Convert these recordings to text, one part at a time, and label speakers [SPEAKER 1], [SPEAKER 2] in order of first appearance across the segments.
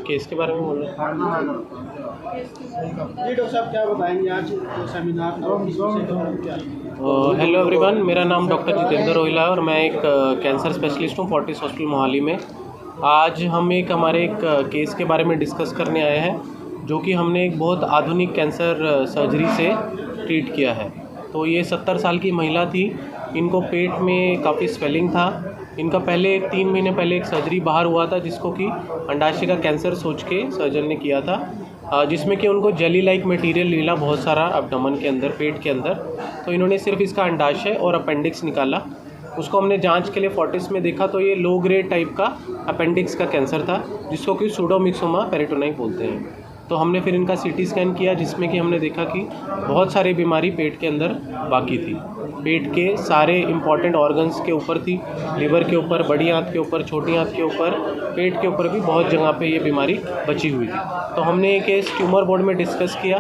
[SPEAKER 1] Case के बारे में बोल रहे हैं।
[SPEAKER 2] जी डॉक्टर साहब, क्या बताएंगे आज जो सेमिनार
[SPEAKER 1] हेलो एवरीवन, मेरा नाम डॉक्टर जितेंद्र रोहिला है और मैं एक कैंसर स्पेशलिस्ट हूँ फोर्टिस हॉस्पिटल मोहाली में। आज हम हमारे एक केस के बारे में डिस्कस करने आए हैं, जो कि हमने एक बहुत आधुनिक कैंसर सर्जरी से ट्रीट किया है। तो ये 70 साल की महिला थी। इनको पेट में काफ़ी स्वेलिंग था। इनका पहले 3 महीने पहले एक सर्जरी बाहर हुआ था, जिसको कि अंडाशय का कैंसर सोच के सर्जन ने किया था, जिसमें कि उनको जेली लाइक मटेरियल मिला बहुत सारा एब्डोमेन के अंदर, पेट के अंदर। तो इन्होंने सिर्फ इसका अंडाशय और अपेंडिक्स निकाला। उसको हमने जांच के लिए फोर्टिस में देखा, तो ये लो ग्रेड टाइप का अपेंडिक्स का कैंसर था, जिसको कि सूडोमिक्सोमा पेरिटोनाई बोलते हैं। तो हमने फिर इनका सीटी स्कैन किया, जिसमें कि हमने देखा कि बहुत सारी बीमारी पेट के अंदर बाकी थी। पेट के सारे इम्पॉर्टेंट ऑर्गन्स के ऊपर थी, लिवर के ऊपर, बड़ी आंत के ऊपर, छोटी आंत के ऊपर, पेट के ऊपर भी बहुत जगह पे ये बीमारी बची हुई थी। तो हमने ये केस ट्यूमर बोर्ड में डिस्कस किया।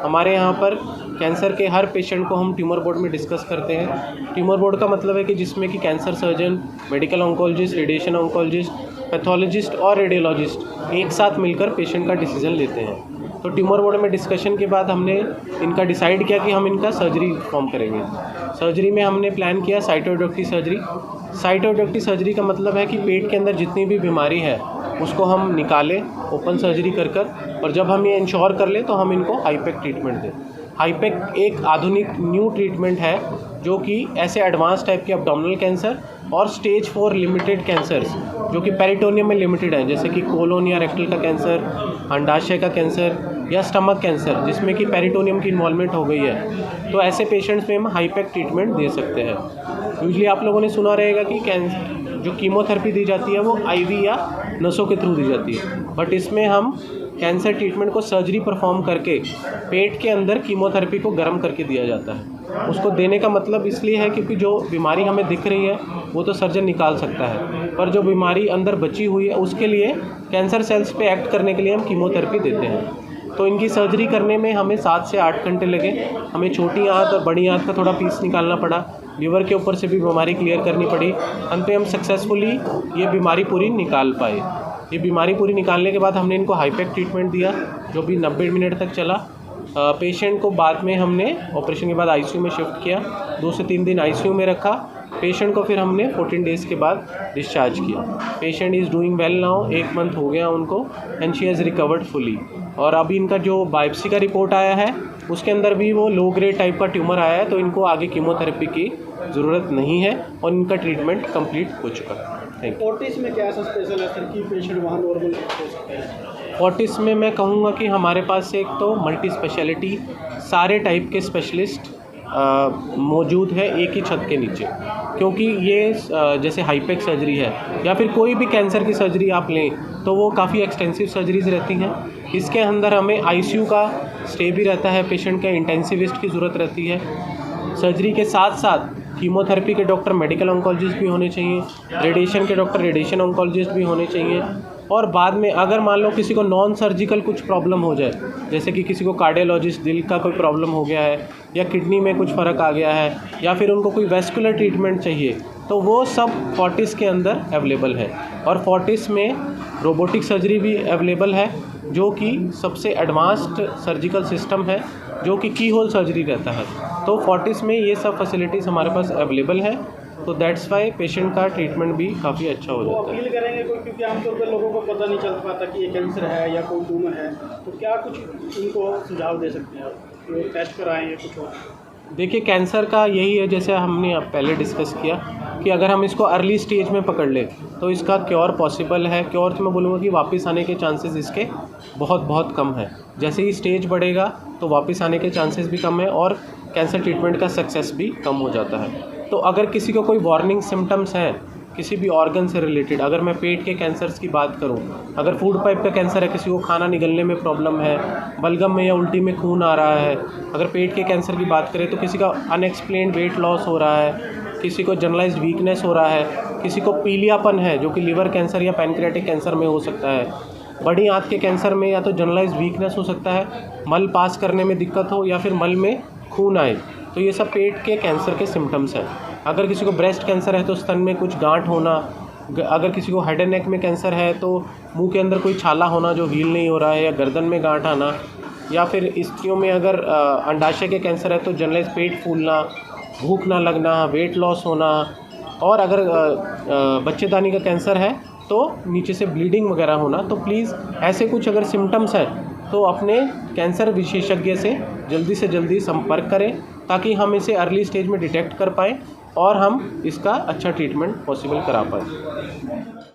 [SPEAKER 1] हमारे यहाँ पर कैंसर के हर पेशेंट को हम ट्यूमर बोर्ड में डिस्कस करते हैं। ट्यूमर बोर्ड का मतलब है कि जिसमें कि cancer surgeon, medical oncologist, radiation oncologist, pathologist और रेडियोलॉजिस्ट एक साथ मिलकर पेशेंट का डिसीजन लेते हैं। तो ट्यूमर बोर्ड में डिस्कशन के बाद हमने इनका डिसाइड किया कि हम इनका सर्जरी परफॉर्म करेंगे। सर्जरी में हमने प्लान किया साइटोडक्टी सर्जरी। साइटोडक्टी सर्जरी का मतलब है कि पेट के अंदर जितनी भी बीमारी है उसको हम निकालें ओपन सर्जरी कर और जब हम ये इंश्योर कर लें तो हम इनको हाईपेक ट्रीटमेंट दें। हाईपेक एक आधुनिक न्यू ट्रीटमेंट है, जो कि ऐसे एडवांस टाइप के एब्डोमिनल कैंसर और स्टेज 4 लिमिटेड कैंसर्स, जो कि पेरिटोनियम में लिमिटेड है, जैसे कि कोलोन या रेक्टल का कैंसर, अंडाशय का कैंसर या स्टमक कैंसर, जिसमें कि पेरिटोनियम की इन्वॉल्वमेंट हो गई है, तो ऐसे पेशेंट्स में हम हाईपेक ट्रीटमेंट दे सकते हैं। यूजली आप लोगों ने सुना रहेगा कि जो कीमोथेरेपी दी जाती है वो आईवी या नसों के थ्रू दी जाती है, बट इसमें हम कैंसर ट्रीटमेंट को सर्जरी परफॉर्म करके पेट के अंदर कीमोथेरेपी को गर्म करके दिया जाता है। उसको देने का मतलब इसलिए है क्योंकि जो बीमारी हमें दिख रही है वो तो सर्जन निकाल सकता है, पर जो बीमारी अंदर बची हुई है उसके लिए कैंसर सेल्स पे एक्ट करने के लिए हम कीमोथेरेपी देते हैं। तो इनकी सर्जरी करने में हमें 7 से 8 घंटे लगे। हमें छोटी आंत और बड़ी आंत का थोड़ा पीस निकालना पड़ा, लीवर के ऊपर से भी बीमारी क्लियर करनी पड़ी। अंत में हम सक्सेसफुली ये बीमारी पूरी निकाल पाए। ये बीमारी पूरी निकालने के बाद हमने इनको हाईपेक ट्रीटमेंट दिया, जो भी 90 मिनट तक चला। पेशेंट को बाद में हमने ऑपरेशन के बाद आईसीयू में शिफ्ट किया, 2 से 3 दिन आईसीयू में रखा। पेशेंट को फिर हमने 14 डेज़ के बाद डिस्चार्ज किया। Patient is doing well now, 1 month हो गया उनको, and she has recovered fully. और अभी इनका जो बायोप्सी का रिपोर्ट आया है उसके अंदर भी वो लो ग्रेड टाइप का ट्यूमर आया है, तो इनको आगे कीमोथेरेपी की ज़रूरत नहीं है और इनका ट्रीटमेंट कंप्लीट हो चुका है। Thank you.
[SPEAKER 2] फोर्टिस में क्या ऐसा स्पेशल है सर कि पेशेंट वहाँ नॉर्मल हो सकते हैं?
[SPEAKER 1] फोर्टिस में मैं कहूँगा कि हमारे पास एक तो मल्टी स्पेशलिटी सारे टाइप के स्पेशलिस्ट मौजूद है एक ही छत के नीचे। क्योंकि ये जैसे हाईपेक सर्जरी है या फिर कोई भी कैंसर की सर्जरी आप लें तो वो काफ़ी एक्सटेंसिव सर्जरीज रहती हैं। इसके अंदर हमें आईसीयू का स्टे भी रहता है, पेशेंट के इंटेंसिविस्ट की ज़रूरत रहती है। सर्जरी के साथ साथ कीमोथेरेपी के डॉक्टर मेडिकल ऑन्कोलॉजिस्ट भी होने चाहिए, रेडिएशन के डॉक्टर रेडिएशन ऑन्कोलॉजिस्ट भी होने चाहिए। और बाद में अगर मान लो किसी को नॉन सर्जिकल कुछ प्रॉब्लम हो जाए, जैसे कि किसी को कार्डियोलॉजिस्ट, दिल का कोई प्रॉब्लम हो गया है या किडनी में कुछ फ़र्क आ गया है या फिर उनको कोई वेस्कुलर ट्रीटमेंट चाहिए, तो वो सब फोर्टिस के अंदर अवेलेबल है। और फोर्टिस में रोबोटिक सर्जरी भी अवेलेबल है, जो कि सबसे एडवांस्ड सर्जिकल सिस्टम है, जो कि की होल सर्जरी रहता है। तो फोर्टिस में ये सब फैसिलिटीज़ हमारे पास अवेलेबल है, तो दैट्स वाई पेशेंट का ट्रीटमेंट भी काफ़ी अच्छा हो जाता है।
[SPEAKER 2] अपील करेंगे कोई, क्योंकि आमतौर पर लोगों को पता नहीं चल पाता कि ये कैंसर है या कोई ट्यूमर है, तो क्या कुछ इनको सुझाव दे सकते हैं कि टेस्ट कराएं या कुछ और?
[SPEAKER 1] देखिए, कैंसर का यही है, जैसे हमने पहले डिस्कस किया कि अगर हम इसको अर्ली स्टेज में पकड़ लें तो इसका क्योर पॉसिबल है। क्योर तो मैं बोलूँगा कि वापस आने के चांसेस इसके बहुत बहुत कम है। जैसे ही स्टेज बढ़ेगा तो वापस आने के चांसेस भी कम है और कैंसर ट्रीटमेंट का सक्सेस भी कम हो जाता है। तो अगर किसी को कोई वार्निंग सिम्टम्स हैं किसी भी ऑर्गन से रिलेटेड, अगर मैं पेट के कैंसर्स की बात करूं, अगर फूड पाइप का कैंसर है, किसी को खाना निगलने में प्रॉब्लम है, बलगम में या उल्टी में खून आ रहा है, अगर पेट के कैंसर की बात करें तो किसी का अनएक्सप्लेन्ड वेट लॉस हो रहा है, किसी को जनरलाइज्ड वीकनेस हो रहा है, किसी को पीलियापन है जो कि लीवर कैंसर या पैनक्रियाटिक कैंसर में हो सकता है, बड़ी आंत के कैंसर में या तो जनरलाइज्ड वीकनेस हो सकता है, मल पास करने में दिक्कत हो या फिर मल में खून आए, तो ये सब पेट के कैंसर के सिम्टम्स हैं। अगर किसी को ब्रेस्ट कैंसर है तो स्तन में कुछ गांठ होना, अगर किसी को हेड एंड नेक में कैंसर है तो मुंह के अंदर कोई छाला होना जो हील नहीं हो रहा है, या गर्दन में गांठ आना, या फिर स्त्रियों में अगर अंडाशय के कैंसर है तो जनरलाइज पेट फूलना, भूख ना लगना, वेट लॉस होना, और अगर बच्चेदानी का कैंसर है तो नीचे से ब्लीडिंग वगैरह होना। तो प्लीज़ ऐसे कुछ अगर सिम्टम्स हैं तो अपने कैंसर विशेषज्ञ से जल्दी संपर्क करें, ताकि हम इसे अर्ली स्टेज में डिटेक्ट कर पाएँ और हम इसका अच्छा ट्रीटमेंट पॉसिबल करा पाएँ।